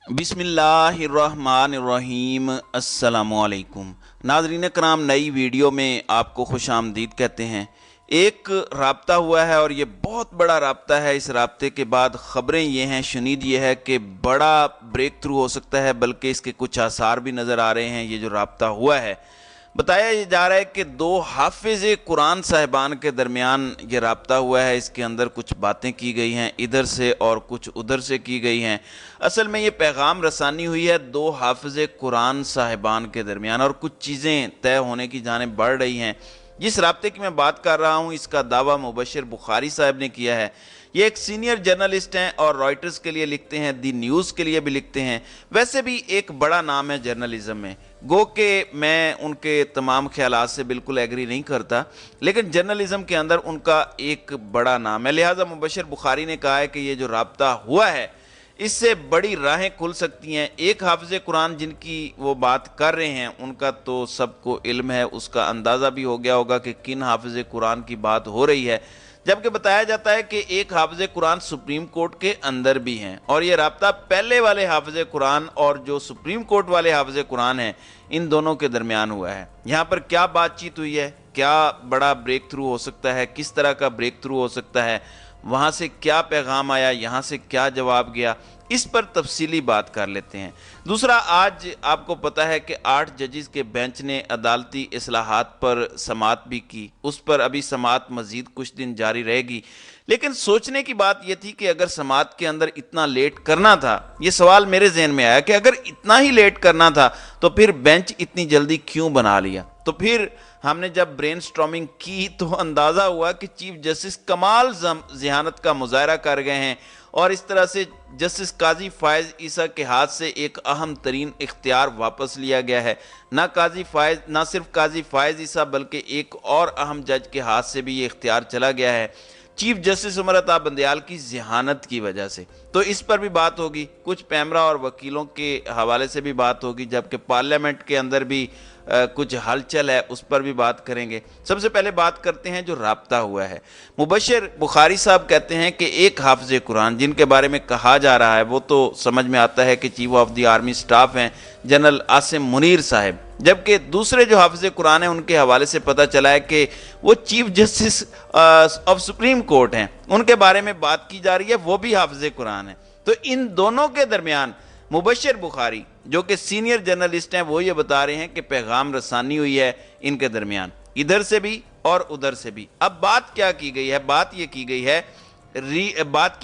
बिस्मिल्लाहिर्रहमानिर्रहीम। अस्सलामुअलैकुम नाज़रीन कराम, नई वीडियो में आपको खुश आमदीद कहते हैं। एक राब्ता हुआ है और ये बहुत बड़ा राब्ता है। इस राब्ते के बाद ख़बरें ये हैं, शुनीद ये है कि बड़ा ब्रेक थ्रू हो सकता है, बल्कि इसके कुछ आसार भी नज़र आ रहे हैं। ये जो राब्ता हुआ है, बताया ये जा रहा है कि दो हाफिज़ कुरान साहिबान के दरमियान ये राब्ता हुआ है। इसके अंदर कुछ बातें की गई हैं इधर से और कुछ उधर से की गई हैं। असल में ये पैगाम रसानी हुई है दो हाफिज़ कुरान साहिबान के दरमियान और कुछ चीज़ें तय होने की जानिब बढ़ रही हैं। जिस राब्ते की मैं बात कर रहा हूँ, इसका दावा मुबशिर बुखारी साहब ने किया है। ये एक सीनियर जर्नलिस्ट हैं और रॉयटर्स के लिए लिखते हैं, दी न्यूज़ के लिए भी लिखते हैं। वैसे भी एक बड़ा नाम है जर्नलिज्म में, गो के मैं उनके तमाम ख्यालात से बिल्कुल एग्री नहीं करता, लेकिन जर्नलिज्म के अंदर उनका एक बड़ा नाम है। लिहाजा मुबशिर बुखारी ने कहा है कि ये जो राब्ता हुआ है, इससे बड़ी राहें खुल सकती हैं। एक हाफिज़ कुरान जिनकी वो बात कर रहे हैं, उनका तो सबको इल्म है, उसका अंदाज़ा भी हो गया होगा कि किन हाफिज़ कुरान की बात हो रही है। जबकि बताया जाता है कि एक हाफिज़ कुरान सुप्रीम कोर्ट के अंदर भी हैं और ये राब्ता पहले वाले हाफिज़ कुरान और जो सुप्रीम कोर्ट वाले हाफिज़ कुरान हैं, इन दोनों के दरमियान हुआ है। यहाँ पर क्या बातचीत हुई है, क्या बड़ा ब्रेक थ्रू हो सकता है, किस तरह का ब्रेक थ्रू हो सकता है, वहाँ से क्या पैगाम आया, यहाँ से क्या जवाब गया, इस पर तफसीली बात कर लेते हैं। दूसरा, आज आपको पता है कि 8 जजेस के बेंच ने अदालती इस्लाहात पर समाअत भी की। उस पर अभी समाअत मज़ीद कुछ दिन जारी रहेगी। लेकिन सोचने की बात यह थी कि अगर समाअत के अंदर इतना लेट करना था, ये सवाल मेरे जहन में आया कि अगर इतना ही लेट करना था तो फिर बेंच इतनी जल्दी क्यों बना लिया। तो फिर हमने जब ब्रेन स्टॉर्मिंग की तो अंदाज़ा हुआ कि चीफ जस्टिस कमाल ज़हानत का मुजाहरा कर गए हैं और इस तरह से जस्टिस काजी फ़ायज़ ईसा के हाथ से एक अहम तरीन इख्तियार वापस लिया गया है। ना सिर्फ काजी फ़ायज़ ईसा बल्कि एक और अहम जज के हाथ से भी ये इख्तियार चला गया है, चीफ जस्टिस उमर अता बंदयाल की ज़हानत की वजह से। तो इस पर भी बात होगी, कुछ पैमरा और वकीलों के हवाले से भी बात होगी, जबकि पार्लियामेंट के अंदर भी कुछ हलचल है, उस पर भी बात करेंगे। सबसे पहले बात करते हैं जो राब्ता हुआ है। मुबशिर बुखारी साहब कहते हैं कि एक हाफिज़ कुरान जिनके बारे में कहा जा रहा है, वो तो समझ में आता है कि chief of the army staff हैं जनरल आसिम मुनीर साहब, जबकि दूसरे जो हाफिज़ कुरान हैं उनके हवाले से पता चला है कि वो chief justice of supreme court हैं, उनके बारे में बात की जा रही है, वो भी हाफिज़ कुरान है। तो इन दोनों के दरमियान मुबशिर बुखारी जो कि सीनियर जर्नलिस्ट हैं, वो ये बता रहे हैं कि पैगाम रसानी हुई है इनके दरमियान, इधर से भी और उधर से भी। अब बात क्या की गई है, बात ये की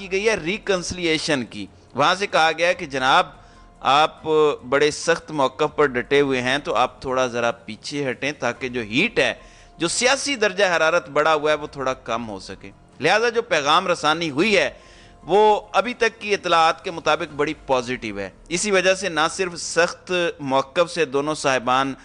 गई है रिकन्सिलिएशन की। वहाँ से कहा गया है कि जनाब आप बड़े सख्त मौक़िफ़ पर डटे हुए हैं, तो आप थोड़ा ज़रा पीछे हटें ताकि जो हीट है, जो सियासी दर्जा हरारत बढ़ा हुआ है, वो थोड़ा कम हो सके। लिहाजा जो पैगाम रसानी हुई है वो अभी तक की इतलात के मुताबिक बड़ी पॉजिटिव है। इसी वजह से ना सिर्फ सख्त मौक़िफ़ से दोनों साहिबान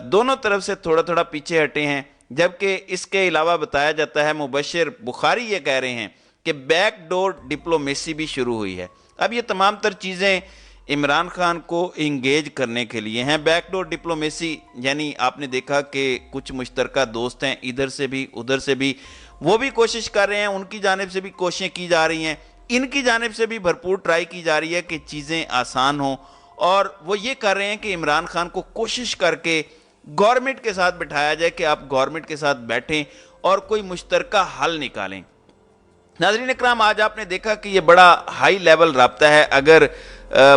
दोनों तरफ से थोड़ा थोड़ा पीछे हटे हैं, जबकि इसके अलावा बताया जाता है, मुबशिर बुखारी ये कह रहे हैं कि बैकडोर डिप्लोमेसी भी शुरू हुई है। अब ये तमाम तर चीज़ें इमरान खान को इंगेज करने के लिए हैं। बैकडोर डिप्लोमेसी यानी आपने देखा कि कुछ मुश्तरका दोस्त हैं इधर से भी उधर से भी, वो भी कोशिश कर रहे हैं, उनकी जानिब से भी कोशिशें की जा रही हैं, इनकी जानिब से भी भरपूर ट्राई की जा रही है कि चीज़ें आसान हों। और वो ये कर रहे हैं कि इमरान खान को कोशिश करके गवर्नमेंट के साथ बिठाया जाए कि आप गवर्नमेंट के साथ बैठें और कोई मुश्तरका हल निकालें। नाज़रीन इकराम, आज आपने देखा कि ये बड़ा हाई लेवल राब्ता है। अगर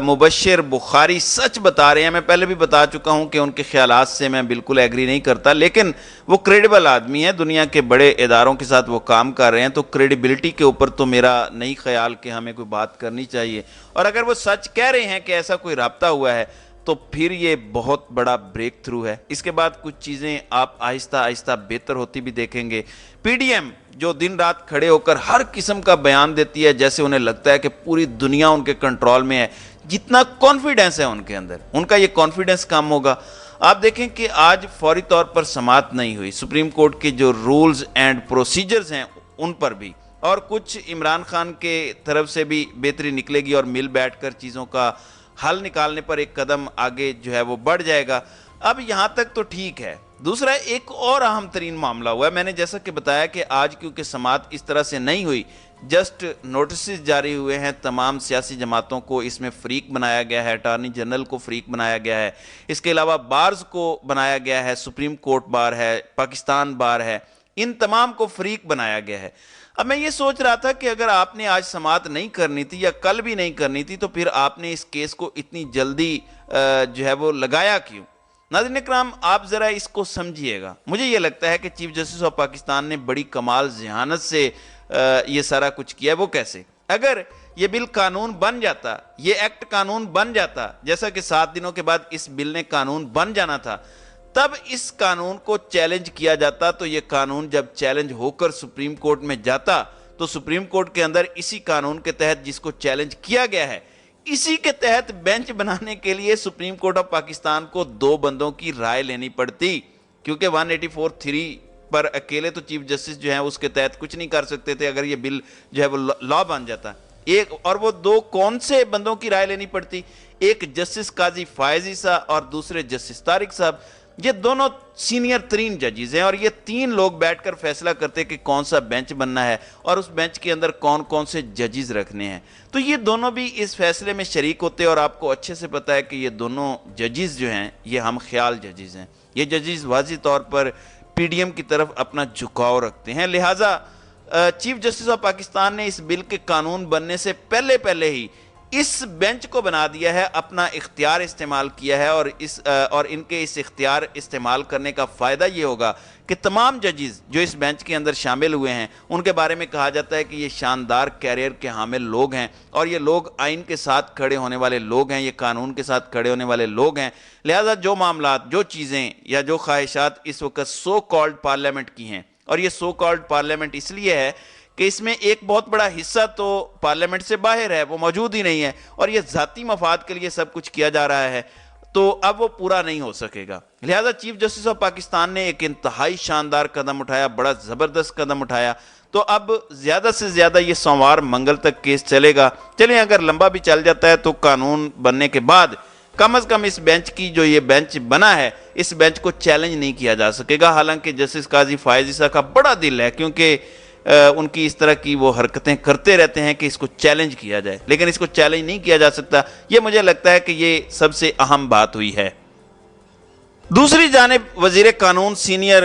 मुबशिर बुखारी सच बता रहे हैं, मैं पहले भी बता चुका हूं कि उनके ख्यालात से मैं बिल्कुल एग्री नहीं करता, लेकिन वो क्रेडिबल आदमी है, दुनिया के बड़े इदारों के साथ वो काम कर रहे हैं, तो क्रेडिबिलिटी के ऊपर तो मेरा नहीं ख्याल कि हमें कोई बात करनी चाहिए। और अगर वो सच कह रहे हैं कि ऐसा कोई राब्ता हुआ है, तो फिर ये बहुत बड़ा ब्रेक थ्रू है। इसके बाद कुछ चीज़ें आप आहिस्ता आहिस्ता बेहतर होती भी देखेंगे। पीडीएम जो दिन रात खड़े होकर हर किस्म का बयान देती है, जैसे उन्हें लगता है कि पूरी दुनिया उनके कंट्रोल में है, जितना कॉन्फिडेंस है उनके अंदर, उनका ये कॉन्फिडेंस कम होगा। आप देखें कि आज फौरी तौर पर समाअत नहीं हुई, सुप्रीम कोर्ट के जो रूल्स एंड प्रोसीजर्स हैं उन पर भी, और कुछ इमरान खान के तरफ से भी बेहतरी निकलेगी और मिल बैठकर चीज़ों का हल निकालने पर एक कदम आगे जो है वो बढ़ जाएगा। अब यहाँ तक तो ठीक है। दूसरा, एक और अहम तरीन मामला हुआ है। मैंने जैसा कि बताया कि आज क्योंकि समाअत इस तरह से नहीं हुई, जस्ट नोटिस जारी हुए हैं, तमाम सियासी जमातों को इसमें फ़रीक बनाया गया है, अटार्नी जनरल को फ़रीक बनाया गया है, इसके अलावा बार्स को बनाया गया है, सुप्रीम कोर्ट बार है, पाकिस्तान बार है, इन तमाम को फ़रीक बनाया गया है। अब मैं ये सोच रहा था कि अगर आपने आज समाअत नहीं करनी थी या कल भी नहीं करनी थी तो फिर आपने इस केस को इतनी जल्दी जो है वो लगाया क्यों। नाज़रीन इकराम, आप ज़रा इसको समझिएगा। मुझे ये लगता है कि चीफ जस्टिस ऑफ पाकिस्तान ने बड़ी कमाल ज़हानत से ये सारा कुछ किया है। वो कैसे? अगर ये बिल कानून बन जाता, ये एक्ट कानून बन जाता, जैसा कि 7 दिनों के बाद इस बिल ने कानून बन जाना था, तब इस कानून को चैलेंज किया जाता, तो ये कानून जब चैलेंज होकर सुप्रीम कोर्ट में जाता तो सुप्रीम कोर्ट के अंदर इसी कानून के तहत जिसको चैलेंज किया गया है, इसी के तहत बेंच बनाने के लिए सुप्रीम कोर्ट ऑफ पाकिस्तान को 2 बंदों की राय लेनी पड़ती, क्योंकि 184(3) पर अकेले तो चीफ जस्टिस जो है उसके तहत कुछ नहीं कर सकते थे अगर ये बिल जो है वो लॉ बन जाता। एक और वो 2 कौन से बंदों की राय लेनी पड़ती? एक जस्टिस काजी फायज ईसा और दूसरे जस्टिस तारिक साहब। ये दोनों सीनियर 3 जजेस हैं और ये 3 लोग बैठकर फैसला करते कि कौन सा बेंच बनना है और उस बेंच के अंदर कौन कौन से जजेस रखने हैं। तो ये दोनों भी इस फैसले में शरीक होते हैं और आपको अच्छे से पता है कि ये दोनों जजेस जो हैं ये हम ख्याल जजेस हैं। ये जजेस वाज़ी तौर पर पीडीएम की तरफ अपना झुकाव रखते हैं। लिहाजा चीफ जस्टिस ऑफ पाकिस्तान ने इस बिल के कानून बनने से पहले ही इस बेंच को बना दिया है, अपना इख्तियार इस्तेमाल किया है और इनके इस इख्तियार इस्तेमाल करने का फ़ायदा ये होगा कि तमाम जजेस जो इस बेंच के अंदर शामिल हुए हैं उनके बारे में कहा जाता है कि ये शानदार कैरियर के हामिल लोग हैं और ये लोग आइन के साथ खड़े होने वाले लोग हैं, ये कानून के साथ खड़े होने वाले लोग हैं। लिहाजा जो मामलात, जो चीज़ें या जो ख्वाहिशात इस वक्त सो कॉल्ड पार्लियामेंट की हैं, और ये सो कॉल्ड पार्लियामेंट इसलिए है कि इसमें एक बहुत बड़ा हिस्सा तो पार्लियामेंट से बाहर है, वो मौजूद ही नहीं है, और ये ज़ाती मफाद के लिए सब कुछ किया जा रहा है, तो अब वो पूरा नहीं हो सकेगा। लिहाजा चीफ जस्टिस ऑफ पाकिस्तान ने एक इंतहाई शानदार कदम उठाया, बड़ा ज़बरदस्त कदम उठाया। तो अब ज़्यादा से ज़्यादा ये सोमवार मंगल तक केस चलेगा। चलें, अगर लंबा भी चल जाता है तो कानून बनने के बाद कम अज़ कम इस बेंच की, जो ये बेंच बना है, इस बेंच को चैलेंज नहीं किया जा सकेगा। हालांकि जस्टिस काजी फायज ईसा का बड़ा दिल है, क्योंकि उनकी इस तरह की वो हरकतें करते रहते हैं कि इसको चैलेंज किया जाए, लेकिन इसको चैलेंज नहीं किया जा सकता। ये मुझे लगता है कि ये सबसे अहम बात हुई है। दूसरी जानिब वजीर कानून सीनियर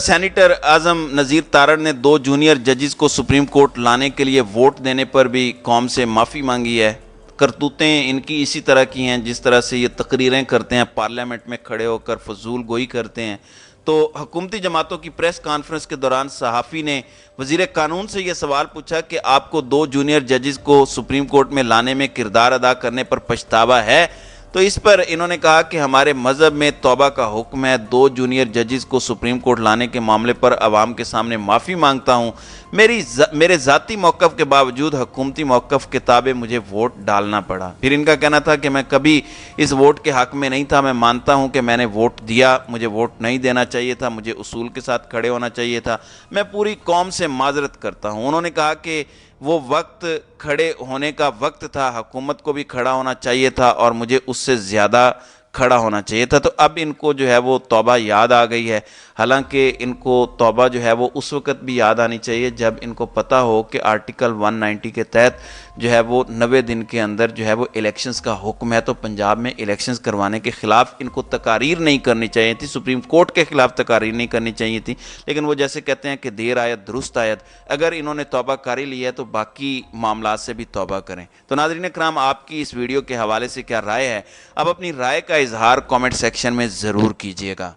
सेनेटर आजम नज़ीर तारड़ ने 2 जूनियर जजेस को सुप्रीम कोर्ट लाने के लिए वोट देने पर भी कौम से माफ़ी मांगी है। करतूतें इनकी इसी तरह की हैं, जिस तरह से ये तकरीरें करते हैं, पार्लियामेंट में खड़े होकर फजूल गोई करते हैं। तो हुकूमती जमातों की प्रेस कॉन्फ्रेंस के दौरान सहाफ़ी ने वज़ीर कानून से यह सवाल पूछा कि आपको 2 जूनियर जजेस को सुप्रीम कोर्ट में लाने में किरदार अदा करने पर पछतावा है? तो इस पर इन्होंने कहा कि हमारे मज़हब में तौबा का हुक्म है। 2 जूनियर जजेस को सुप्रीम कोर्ट लाने के मामले पर आवाम के सामने माफ़ी मांगता हूँ। मेरे ज़ाती मौक़िफ़ के बावजूद हुकूमती मौक़िफ़ के ताबे मुझे वोट डालना पड़ा। फिर इनका कहना था कि मैं कभी इस वोट के हक़ में नहीं था, मैं मानता हूँ कि मैंने वोट दिया, मुझे वोट नहीं देना चाहिए था, मुझे उसूल के साथ खड़े होना चाहिए था, मैं पूरी कौम से माज़रत करता हूँ। उन्होंने कहा कि वो वक्त खड़े होने का वक्त था, हुकूमत को भी खड़ा होना चाहिए था और मुझे उससे ज़्यादा खड़ा होना चाहिए था। तो अब इनको जो है वो तौबा याद आ गई है। हालांकि इनको तौबा जो है वो उस वक़्त भी याद आनी चाहिए जब इनको पता हो कि आर्टिकल 190 के तहत जो है वो 90 दिन के अंदर जो है वो इलेक्शंस का हुक्म है। तो पंजाब में इलेक्शंस करवाने के ख़िलाफ़ इनको तकारीर नहीं करनी चाहिए थी, सुप्रीम कोर्ट के ख़िलाफ़ तकारीर नहीं करनी चाहिए थी। लेकिन वो जैसे कहते हैं कि देर आयत दुरुस्त आयत, अगर इन्होंने तौबा कर ही लिया है तो बाकी मामलात से भी तौबा करें। तो नाज़रीन इकराम, आपकी इस वीडियो के हवाले से क्या राय है? आप अपनी राय का इजहार कमेंट सेक्शन में ज़रूर कीजिएगा।